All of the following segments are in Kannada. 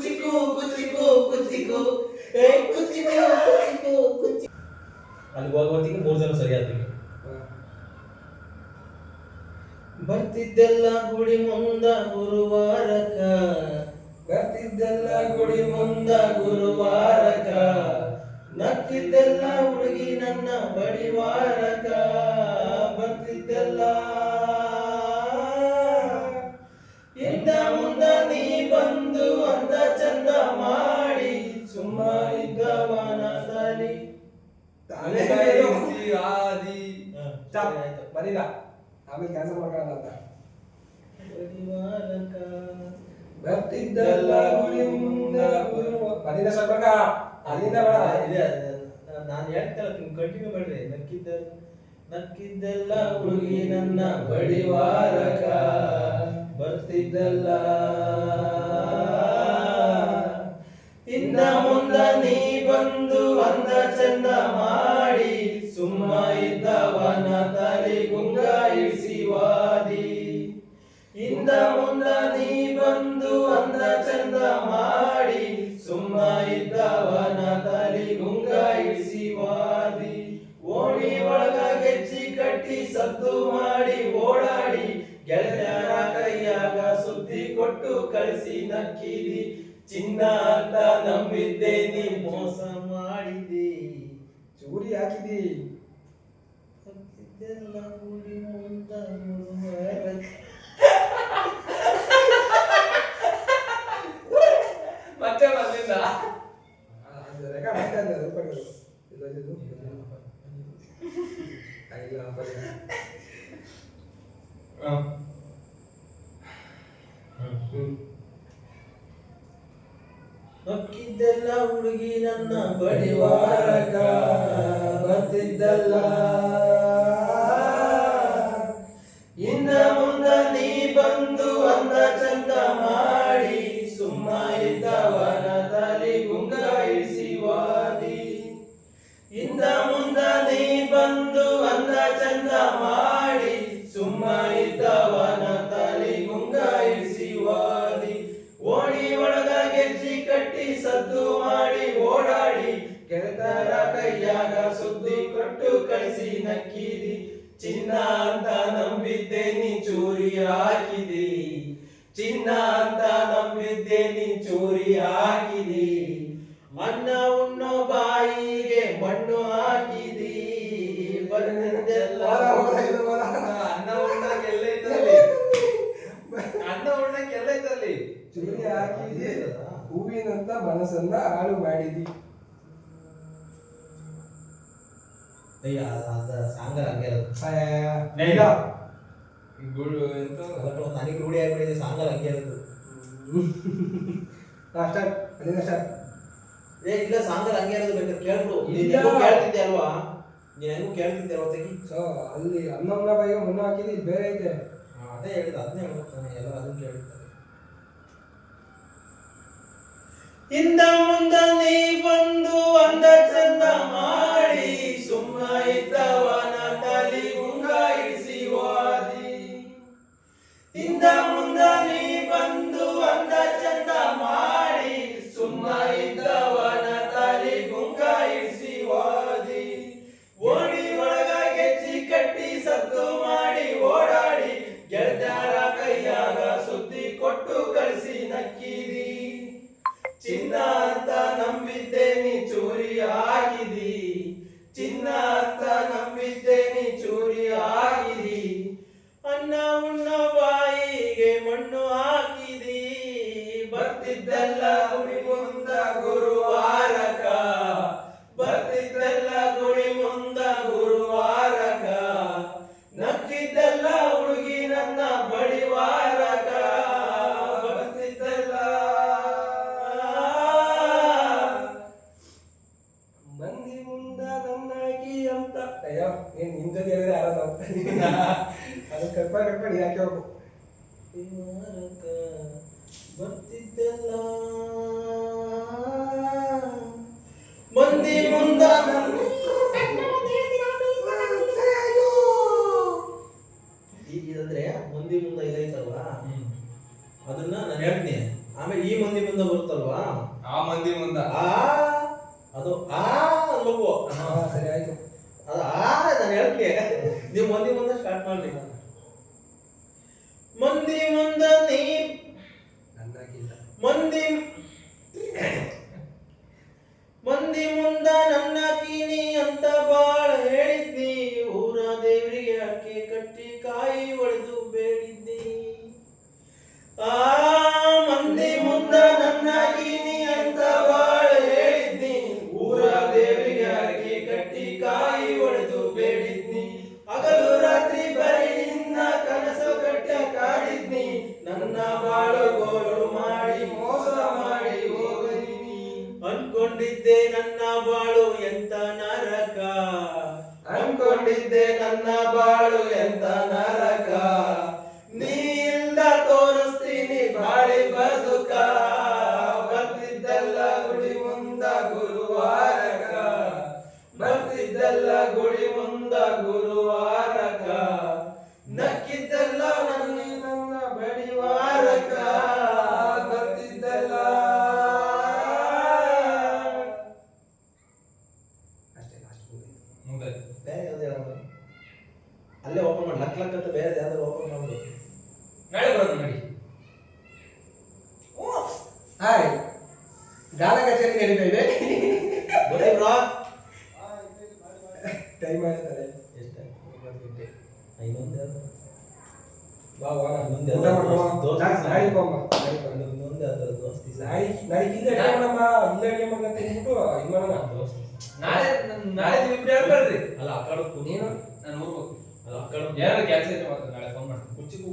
ಕುಚಿಕು ಕುಚಿಕು ಕುಚಿಕು ಏ ಕುಚಿಕು ಕುಚಿಕು ಕುಚಿ ಅಲ್ಲಿ ಹೋಗೋತ್ತಿಗೆ 3 ಜನ ಸರಿ ಆದ್ರಿಗೆ ಬರ್ತಿದ್ದೆಲ್ಲ ಗುಡಿ ಮುಂದ ಗುರುವಾರಕ ಬರ್ತಿದ್ದೆಲ್ಲ ಗುಡಿ ಮುಂದ ಗುರುವಾರಕ ನಕ್ಕಿದ್ದೆಲ್ಲ ಹುಡುಗಿ ನನ್ನ ಬಡಿವಾರಕ ಬರ್ತಿದ್ದೆಲ್ಲ ಇಂದ ಮುಂದ ನೀ ಬಂದು ಅಂದ ಚಂದ ಮಾಡಿ ಸುಮ್ಮ ಇದ್ದವನ ತಲಿ ತಾನೇ ಆದಿ ಸ್ಟಾಪ್ ಬರೀಲ್ಲ ಆಮೇಲೆ ಕ್ಯಾನ್ಸಲ್ ಮಾಡೋಣ ಅಂತ ಬಡಿವಾರಕ ಬರ್ತಿದ್ದಲ್ಲ ಗುಡಿ ಮುಂದ ಬರೀಲ್ಲ ಸ್ವಲ್ಪ ಅಲ್ಲಿಂದ ನಾನು ಹೇಳ್ತಲ್ಲ ಕಂಟಿನ್ಯೂ ಮಾಡ್ರಿ ನಕ್ಕಿದ್ದೆಲ್ಲ ಹುಡುಗಿ ನನ್ನ ಬಡಿವಾರಕ ಬರ್ತಿದ್ದಲ್ಲ ಇಂದ ಮುಂದ ನೀ ಬಂದು ಅಂದ ಚಂದ ಮಾಡಿ ಸುಮ್ಮ ಇದ್ದವನ ತಲೆ ಗುಂಗ ಇಳಿಸಿವಾದಿ ಇಂದ ಮುಂದ ನೀ ಬಂದು ಅಂದ ಚಂದ ಮಾಡಿ ಸುಮ್ಮ ಇದ್ದವನ ತಲೆ ಗುಂಗ ಇಳಿಸಿವಾದಿ ಓಣಿ ಒಳಗ ಗೆಜ್ಜಿ ಕಟ್ಟಿ ಸದ್ದು ಮಾಡಿ ಓಡಾಡಿ ಗೆಳೆಯರ ಕೈಯಾಗ ಸುದ್ದಿ ಕೊಟ್ಟು ಕಳಿಸಿ ನಕ್ಕಿದಿ ಚಿನ್ನ ಅಂತ ನಂಬಿದ್ದೆ ನೀ ಮೋಸ ಮಾಡಿದಿ ಚೂರಿ ಹಾಕಿದಿ ಇದೆಲ್ಲ ಗುಡಿ ಮುಂದ ಮತ್ತೆ ಬಂದಿದ್ದ ರೆಕಾರ್ಡ್ ಆಗ್ತಾ ಇದೆ ಇದು ನಕ್ಕಿದ್ದೆಲ್ಲ ಹುಡುಗಿ ನನ್ನ ಬಡಿವಾರಕ ಬರ್ತಿದ್ದಲ್ಲ ಇಂದ ಮುಂದ ನೀ ಬಂದು ಅಂದ ಚಂದ ಮಾಡಿ ಸುಮ್ಮ ಇದ್ದವನ ತಲೆ ಗುಂಗ ಇಳಿಸಿವಾದಿ ಇಂದ ಮುಂದ ನೀ ಬಂದು ಅಂದ ಚಂದ ಮಾಡಿ ಸುಮ್ಮ ಇದ್ದವನ ತಲೆ ಗುಂಗ ಇಳಿಸಿವಾದಿ ಓಣಿ ಒಳಗ ಗೆಜ್ಜಿ ಕಟ್ಟಿ ಸದ್ದು ಮಾಡಿ ಓಡಾಡಿ ಗೆಳತರ ಕೈಯಾಗ ಸುದ್ದಿ ಕೊಟ್ಟು ಕಳಿಸಿ ನಕ್ಕಿದಿ ಚಿನ್ನ ಅಂತ ನಂಬಿದ್ದೆ ನೀ ಚೂರಿ ಹಾಕಿದಿ ಚಿನ್ನ ಅಂತ ನಂಬಿದ್ದೆ ನೀ ಚೂರಿ ಹಾಕಿದಿ ಅನ್ನ ಉಣ್ಣೋ ಬಾಯಿಗೆ ಮಣ್ಣು ಹಾಕಿದಿ ಬಂದೆಲ್ಲ ಅನ್ನ ಉಣ್ಣಕ್ಕೆಲ್ಲ ಐತಲ್ಲಿ ಚೂರಿ ಹಾಕಿದಿ ಹೂವಿನಂತ ಮನಸ್ಸನ್ನ ಹಾಳು ಮಾಡಿದಿ ಸಾಂಗರ್ ಹಂಗೆ ನನಗೆ ರೂಢಿ ಆಗ್ಬಿಟ್ಟಿದೆ ಸಾಂಗರ್ ಹಂಗೆ ಇರೋದು ಏ ಇಲ್ಲ ಸಾಂಗರ್ ಹಂಗೆ ಇರೋದು ಬೇಕಾದ್ರೆ ಕೇಳ್ರು ಕೇಳ್ತಿದ್ದೆ ಅಲ್ವಾ ನೀನು ಹೆಂಗೂ ಕೇಳ್ತಿದ್ದೆ ಅಲ್ವಾ ತೆಗಿ ಸೊ ಅಲ್ಲಿ ಅನ್ನವನ್ನ ಬಾಯಿಗೆ ಮಣ್ಣು ಹಾಕಿದಿ ಇದು ಬೇರೆ ಐತೆ ಅದೇ ಹೇಳಿದ ಅದನ್ನೇ ಹೇಳ್ತಾನೆ ಎಲ್ಲ ಅದನ್ನ ಕೇಳಿರ್ತಾರೆ ಇಂದ ಮುಂದ ನೀ ಬಂದು ಅಂದ ಚಂದ ಮಾಡಿ ಸುಮ್ಮ ಇದ್ದವನ ತಲೆ ಗುಂಗ ಇಳಿಸಿವಾದಿ ಇಂದ ಮುಂದ ನೀ ಬಂದು ಅಂದ ಚಂದ ಮಾಡಿ ಸುಮ್ಮ ಇದ್ದವನ ತಲೆ ಗುಂಗ ಇಳಿಸಿವಾದಿ ಓಣಿ ಒಳಗ ಗೆಜ್ಜಿ ಕಟ್ಟಿ ಸದ್ದು ಮಾಡಿ ಓಡಾಡಿ ಗೆಳತರ ಕೈಯಾಗ ಸುದ್ದಿ ಕೊಟ್ಟು ಕಳಿಸಿ ನಕ್ಕಿದಿ ಚಿನ್ನ ಅಂತ ನಂಬಿದ್ದೆ ನೀ ಚೂರಿ ಹಾಕಿದಿ ಚಿನ್ನ ಅಂತ ನಂಬಿದ್ದೆ ನೀ ಚೂರಿ ಹಾಕಿದಿ ಅನ್ನ ಉಣ್ಣ ಬಾಯಿಗೆ ಮಣ್ಣು ಹಾಕಿದಿ ಬರ್ತಿದ್ದೆಲ್ಲ ಗುಡಿ ಮುಂದ ಗುರುವಾರಕ ಬರ್ತಿದ್ದೆಲ್ಲ ಗುಡಿ ಮುಂದ ಗುರುವಾರಕ ನಕ್ಕಿದ್ದೆಲ್ಲ ಹುಡುಗಿ ನನ್ನ ಬಡಿವಾರಕ ಬರ್ತಿದ್ದೆಲ್ಲ ಮಂದಿ ಮುಂದ ನನ್ನಾಗಿ ಅಂತ ಅಯ್ಯೋ ಏನ್ ನಿನ್ ಜೊತೆ ಹೇಳಿದ್ರೆ ಯಾರು ಅದು ಕರ್ಕೊಂಡು ಯಾಕೆ ಹೋಗು ಬರ್ತಿದ್ದೆಲ್ಲ ಬರುತ್ತಲ್ವಾ, ಆ ಮಂದಿ ಮುಂದ ಆ ಅದು ಆ ಅನ್ಬೇಕು. ಸರಿ ಆಯ್ತು. ಅದು ನಾನು ಹೇಳ್ತೀನಿ, ನೀವು ಮಂದಿ ಮುಂದೆ ಸ್ಟಾರ್ಟ್ ಮಾಡ್ರಿ. ಮಂದಿ ಮುಂದ ನೀ ಮಂದಿ ಮುಂದ ನನ್ನ ಕೀನಿ ಅಂತ ಬಾಳ ಹೇಳಿದ್ನಿ, ಊರ ದೇವರಿಗೆ ಅಕ್ಕಿ ಕಟ್ಟಿ ಕಾಯಿ ಒಡೆದು ಬೇಡಿದ್ನಿ. ಆ ಮಂದಿ ಮುಂದ ನನ್ನ ಕೀನಿ ಅಂತ ಬಾಳ ಹೇಳಿದ್ನಿ, ಊರ ದೇವರಿಗೆ ಅಕ್ಕಿ ಕಟ್ಟಿ ಕಾಯಿ ಒಡೆದು ಬೇಡಿದ್ನಿ. ಹಗಲು ರಾತ್ರಿ ಬರೀ ನಿನ್ನ ಕನಸು ಕಟ್ಟ ಕಾಡಿದ್ನಿ, ನನ್ನ ಬಾಳು ಗೋಳು ಮಾಡಿ ಮೋಸ ಮಾಡಿ ಹೋಗದೀನಿ. ಅನ್ಕೊಂಡಿದ್ದೆ ನನ್ನ ಬಾಳು ಎಂತ ನರಕ, ಅನ್ಕೊಂಡಿದ್ದೆ ನನ್ನ ಬಾಳು ಎಂತ ನರಕ. ನೀ ಇಲ್ದ ತೋರಿಸ್ತೀನಿ ಬಾಳಿ ಬದುಕ, ಬರ್ತಿದ್ದಲ್ಲ ಗುಡಿ ಮುಂದ ಗುರುವಾರಕ, ಬರ್ತಿದ್ದಲ್ಲ ಗುಡಿ ಮುಂದ ಗುರುವಾರಕ, ನಕ್ಕಿದ್ದಲ್ಲ ನನ್ನ ಬಡಿವಾರಕ, ಬರ್ತಿದ್ದಲ್ಲ. ಬೇರೆ ಯಾವ್ದು ಹೇಳೋದು? ಅಲ್ಲೇ ಓಪನ್ ಮಾಡಿ, ಲಕ್ ಲಕ್ ಅಂತ ಬೇರೆ ಯಾವ್ದಾದ್ರು ಓಪನ್ ಮಾಡ್ಬೋದು. ನಾಳೆ ಬರೋದು ನೋಡಿ. ಹಾಯ್, ಗಾನ ಕಚೇರಿ ನಡೀತಾ ಇದೆ. ಬರೀ ಬ್ರಾ ಟೈಮ್ ಆಯ್ತಾರೆ. ಎಷ್ಟು? ಇನ್ನೊಂದು ಯಾವ್ದು? ಬಾ ಬಾ, ಇನ್ನೊಂದು ಊಟ ಯಾವ್ದು? ಮಾಡ್ಕೊ. ದೋಸ್ತಿ ನಾಳೆ ಬಮ್ಮ. ಇನ್ನೊಂದು ಯಾವ್ದು? ದೋಸ್ತಿ ನಾಳೆ ಕಿಂದ ಅಡಿಗೆ ಮಾಡಮ್ಮ, ಇಲ್ಲ ಅಡಿಗೆ ಮಾಡ್ಕೊಂತ ಅಂದ್ಬಿಟ್ಟು ಇದು ಮಾಡೋಣ. ದೋಸ್ತಿ. ನಾಳೆ ನೀವು ಇಬ್ರು ಹೇಳ್ಬೇಡ್ರಿ. ಅಲ್ಲ ಆ ಕಡೆ ನೀನು ನಾನು ಹೋಗ್ಬೇಕು. ಅಲ್ಲ ಆ ಕಡೆ ಏನಾದ್ರು ಕೆಲಸ ಇದೆ ಮಾತ್ರ ನಾಳೆ ಫೋನ್ ಮಾಡ್ತೀನಿ. ಕುಚ್ಚಿಕು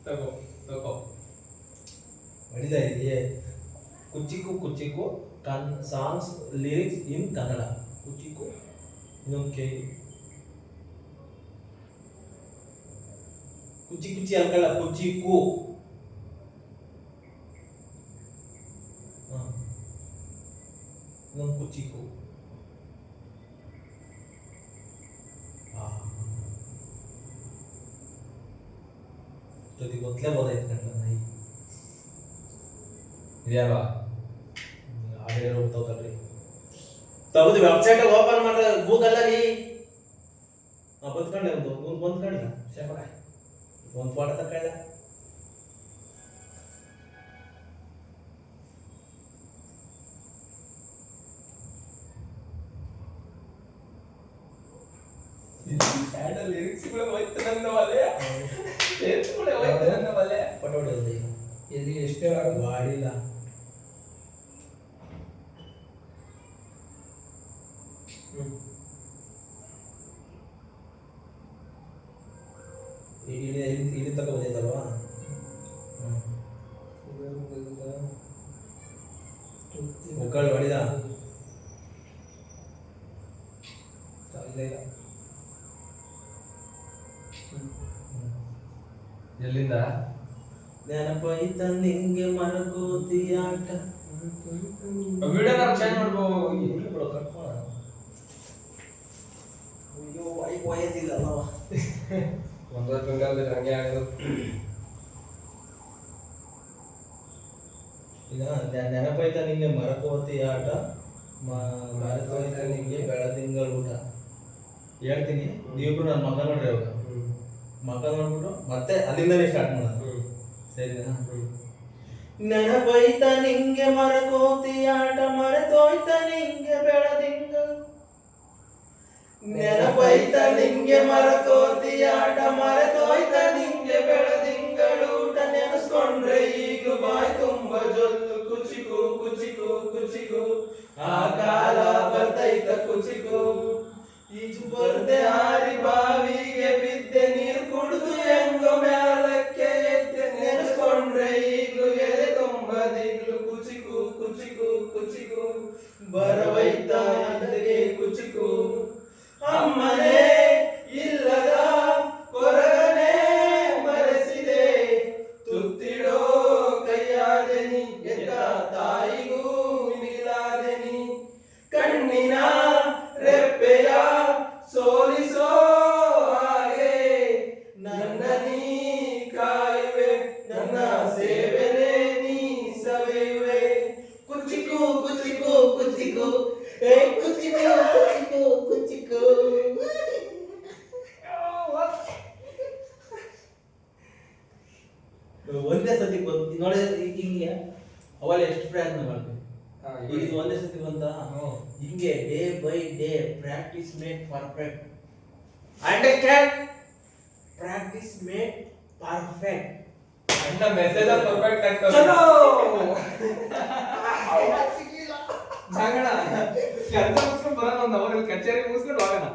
ತಗೋ ಹೊಡಿದ ಇದೆಯೇ? ಕುಚ್ಚಿಕು ಸಾಂಗ್ಸ್ ಲಿರಿಕ್ಸ್ ಇನ್ ಕನ್ನಡ. ಕುಚ್ಚಿಕು ಇನ್ನೊಂದು ಕೆ ಕುಚ್ಚಿ ಅಲ್ಕಲ್ಲ, ಕುಚ್ಚಿಕು. ಇನ್ನೊಂದು ಕುಚ್ಚಿಕು. ಜೊತೆಗೆ ಗೊತ್ತಲೇ ಬೋದಾಯ್ತು ಕಣ್ಣ ನಾಯಿ ಇದ್ಯಾವಾ ಆಮೇಲೆ ಹೋಗ್ತಾವ್ರಿ. ತಗದು ವೆಬ್ಸೈಟ್ ಓಪನ್ ಮಾಡ್ರೆ ಗೂಗಲ್ ಅಲ್ಲಿ ಬಂದ್ಕೊಂಡೆ ಒಂದು ಬಂದ್ಕೊಂಡಿಲ್ಲ ಒಂದು ಫೋಟೋ ತಕೊಳ್ಳ. ಲಿರಿಕ್ಸ್ಗಳು ಹೋಯ್ತು ನನ್ನ ಒಲೆ, ಹೋಯ್ತು ನನ್ನ ಒಲೆ. ಫೋಟೋ ಹೊಡೆಯೋದು ಎಲ್ಲಿ ಎಷ್ಟೇ ಮಾಡಿಲ್ಲ. ಇಲ್ಲಿ ತಕ ಬಂದೈತಲ್ವಾ? ಮುಕ್ಕಳು ಹೊಡಿದ ಎಲ್ಲಿಂದ ನೆನಪೈತ ನಿಂಗೆ ಮರಕೋತಿ ಆಟ. ವಿಡಿಯೋ ಚೇಂಜ್ ಮಾಡ್ಬೋದು. ಕಟ್ ಮಾಡ. ಅಯ್ಯೋ ವಯಸ್ಸಿಲ್ಲವ. ಒಂದೊಂದು ತಿಂಗಳ ಹಂಗೆ ಆಗೋದು. ಈಗ ನೆನಪೈತ ನಿಂಗೆ ಮರಕೋತಿ ಆಟ, ಮರಕೋತ ನಿಂಗೆ ಬೆಳದಿಂಗಳ ಊಟ. ಹೇಳ್ತೀನಿ, ನೀವಿಬ್ರು ನನ್ನ ಮಗ ನೋಡ್ರಿ. ಅವಾಗ ಮಗ ನೋಡ್ಬಿಟ್ಟು ಮತ್ತೆ ಅಲ್ಲಿಂದಲೇ ಸ್ಟಾರ್ಟ್ ಮಾಡೋದು. ಸರಿನಾ? ನೆನಪೈತ ನಿಂಗೆ ಮರಕೋತಿ ಆಟ, ಮರೆತೋಯ್ತ ನಿಂಗೆ ಬೆಳದಿಂಗಳು. ನೆನಪೈತ ನಿಂಗೆ ಮರಕೋತಿ ಆಟ, ಮರೆತೋಯ್ತ ನಿಂಗೆ ಬೆಳದಿಂಗಳೂಟ. ನೆನೆಸ್ಕೊಂಡ್ರೆ ಈಗಲೂ ಬಾಯ್ ತುಂಬ ಜೊಲ್ಲು. ಕುಚಿಕು ಆ ಕಾಲ ಬರ್ತೈತ ಕುಚಿಕು. ಈಜು ಬರ್ದೆ ಹಾರಿ ಬಾವಿಗೆ ಬಿದ್ದೆ, ನೀರು ಕುಡಿದು ಹೆಂಗೋ ಮ್ಯಾಲಕ್ಕೆ ಎದ್ದೆ. ನೆನೆಸ್ಕೊಂಡ್ರೆ ಈಗಲೂ ಎದೆ ತುಂಬ ದಿಗ್ಲು. ಕುಚಿಕು ಬರವೈತ ಅದಕ್ಕೆ ಕುಚಿಕು. ಅಮ್ಮನೇ ಇಲ್ಲದ ಕೊರಗನೆ ಮರೆಸಿದೆ, ತುತ್ತಿಡೋ ಕೈಯಾದೆನಿ, ಎತ್ತ ತಾಯಿಗೂ ಮಿಗಿಲಾದೆನಿ. ಕಣ್ಣಿನ ರೆಪ್ಪೆಯ ಸೋಲಿಸೋ ಹಾಗೆ ನನ್ನ ನೀ ಕಾಯ ಅವಾಗ ಎಷ್ಟು ಪ್ರಯತ್ನ ಮಾಡ್ತೀವಿ ಹಾ, ಈಗ ಇದು ಒಂದೇ ಸತಿ ಬಂತ ಹ್ಮ್. ಹಿಂಗೆ day by day practice make perfect understand practice make perfect ಅಣ್ಣ ಮೆಸೇಜ್ ಪರ್ಫೆಕ್ಟ್ ಆಗ್ತದೆ ಚಲೋ ಜಾಗಣ ಕೆಲಸ ಮುಗಿಸ್ಕೊಂಡು ಬರೋಣ ಒಂದು ಅವರಲ್ಲಿ ಕಚೇರಿ ಮುಗಿಸ್ಕೊಂಡು ಹೋಗೋಣ